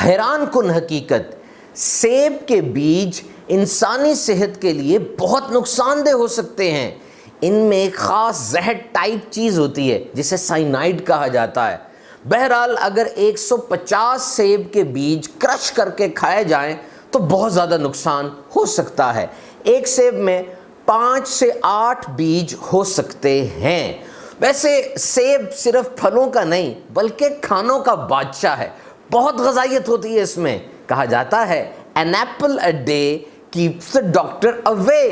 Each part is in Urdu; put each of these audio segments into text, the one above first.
حیران کن حقیقت، سیب کے بیج انسانی صحت کے لیے بہت نقصان دہ ہو سکتے ہیں۔ ان میں ایک خاص زہر ٹائپ چیز ہوتی ہے جسے سائنائڈ کہا جاتا ہے۔ بہرحال اگر 150 سیب کے بیج کرش کر کے کھائے جائیں تو بہت زیادہ نقصان ہو سکتا ہے۔ ایک سیب میں 5 سے 8 بیج ہو سکتے ہیں۔ ویسے سیب صرف پھلوں کا نہیں بلکہ کھانوں کا بادشاہ ہے، بہت غذائیت ہوتی ہے اس میں۔ کہا جاتا ہے an apple a day keeps the doctor away.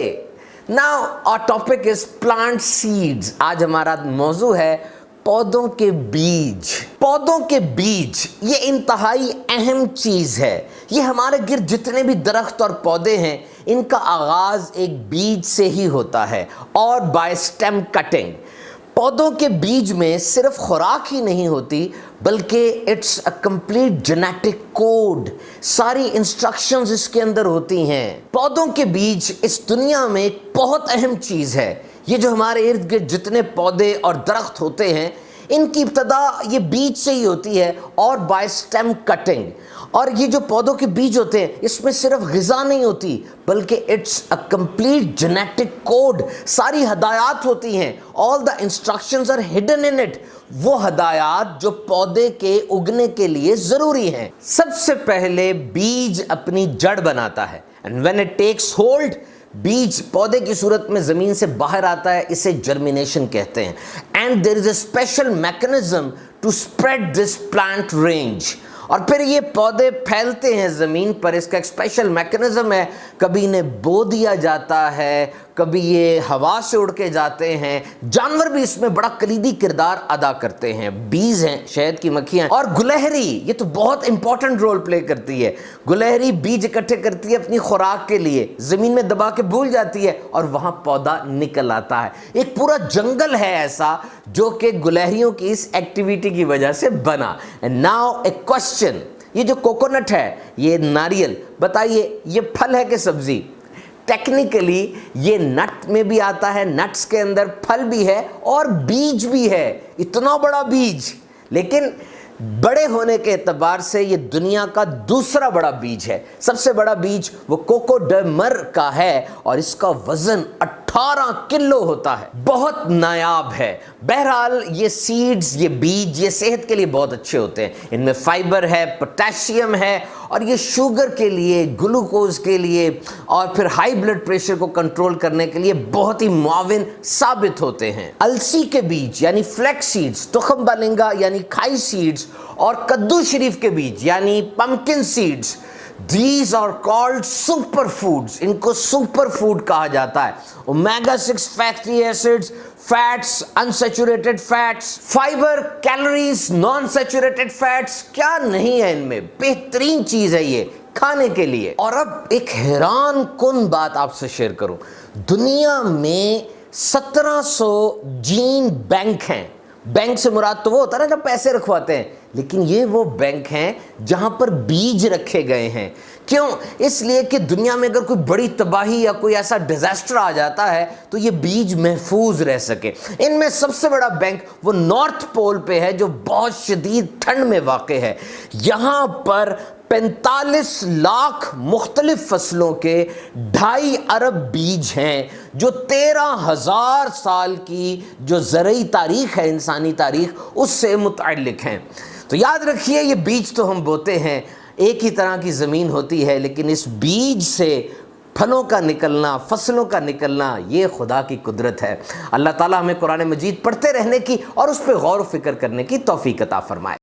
Now our topic is plant seeds. آج ہمارا موضوع ہے پودوں کے بیج۔ پودوں کے بیج یہ انتہائی اہم چیز ہے۔ یہ ہمارے گرد جتنے بھی درخت اور پودے ہیں ان کا آغاز ایک بیج سے ہی ہوتا ہے، اور بائی stem cutting۔ پودوں کے بیج میں صرف خوراک ہی نہیں ہوتی بلکہ it's a complete genetic code, ساری انسٹرکشنز اس کے اندر ہوتی ہیں۔ پودوں کے بیج اس دنیا میں ایک بہت اہم چیز ہے۔ یہ جو ہمارے ارد گرد جتنے پودے اور درخت ہوتے ہیں ان کی ابتدا یہ بیج سے ہی ہوتی ہے، اور بائی stem cutting۔ اور یہ جو پودوں کے بیج ہوتے ہیں اس میں صرف غذا نہیں ہوتی بلکہ it's a complete genetic code, ساری ہدایات ہوتی ہیں۔ all the instructions are hidden in it، وہ ہدایات جو پودے کے اگنے کے لیے ضروری ہیں۔ سب سے پہلے بیج اپنی جڑ بناتا ہے، and when it takes hold، بیج پودے کی صورت میں زمین سے باہر آتا ہے، اسے جرمینیشن کہتے ہیں۔ and there is a special mechanism to spread this plant range، اور پھر یہ پودے پھیلتے ہیں زمین پر۔ اس کا ایک اسپیشل میکنزم ہے، کبھی انہیں بو دیا جاتا ہے، کبھی یہ ہوا سے اڑ کے جاتے ہیں۔ جانور بھی اس میں بڑا کلیدی کردار ادا کرتے ہیں۔ بیز ہیں، شہد کی مکھیاں، اور گلہری یہ تو بہت امپورٹنٹ رول پلے کرتی ہے۔ گلہری بیج اکٹھے کرتی ہے اپنی خوراک کے لیے، زمین میں دبا کے بھول جاتی ہے اور وہاں پودا نکل آتا ہے۔ ایک پورا جنگل ہے ایسا جو کہ گلہریوں کی اس ایکٹیویٹی کی وجہ سے بنا۔ And now a question، یہ جو کوکونٹ ہے، یہ ناریل، بتائیے یہ پھل ہے کہ سبزی؟ ٹیکنیکلی یہ نٹ میں بھی آتا ہے، نٹس کے اندر پھل بھی ہے اور بیج بھی ہے، اتنا بڑا بیج، لیکن بڑے ہونے کے اعتبار سے یہ دنیا کا دوسرا بڑا بیج ہے۔ سب سے بڑا بیج وہ کوکوڈرمر کا ہے اور اس کا وزن 18 کلو ہوتا ہے، بہت نایاب ہے۔ بہرحال یہ سیڈز، یہ بیج، یہ صحت کے لیے بہت اچھے ہوتے ہیں۔ ان میں فائبر ہے، پوٹیشیم ہے، اور یہ شوگر کے لیے، گلوکوز کے لیے، اور پھر ہائی بلڈ پریشر کو کنٹرول کرنے کے لیے بہت ہی معاون ثابت ہوتے ہیں۔ السی کے بیج یعنی فلیکس سیڈز، تخم بالنگا یعنی کھائی سیڈز، اور کدو شریف کے بیج یعنی pumpkin seeds, these are called super foods، ان کو سپر فوڈ کہا جاتا ہے۔ Omega 6 fatty acids, fats, unsaturated fats, fibre, calories, non saturated fats, کیا نہیں ہے ان میں، بہترین چیز ہے یہ کھانے کے لیے۔ اور اب ایک حیران کن بات آپ سے شیئر کروں، دنیا میں 1700 جین بینک ہیں۔ بینک سے مراد تو وہ ہوتا ہے نا جب پیسے رکھواتے ہیں، لیکن یہ وہ بینک ہیں جہاں پر بیج رکھے گئے ہیں۔ کیوں؟ اس لیے کہ دنیا میں اگر کوئی بڑی تباہی یا کوئی ایسا ڈیزاسٹر آ جاتا ہے تو یہ بیج محفوظ رہ سکے۔ ان میں سب سے بڑا بینک وہ نارتھ پول پہ ہے جو بہت شدید ٹھنڈ میں واقع ہے۔ یہاں پر 45 لاکھ مختلف فصلوں کے 2.5 ارب بیج ہیں جو 13,000 سال کی جو زرعی تاریخ ہے، انسانی تاریخ، اس سے متعلق ہیں۔ تو یاد رکھیے یہ بیج تو ہم بوتے ہیں، ایک ہی طرح کی زمین ہوتی ہے، لیکن اس بیج سے پھلوں کا نکلنا، فصلوں کا نکلنا، یہ خدا کی قدرت ہے۔ اللہ تعالیٰ ہمیں قرآن مجید پڑھتے رہنے کی اور اس پہ غور و فکر کرنے کی توفیق عطا فرمائے۔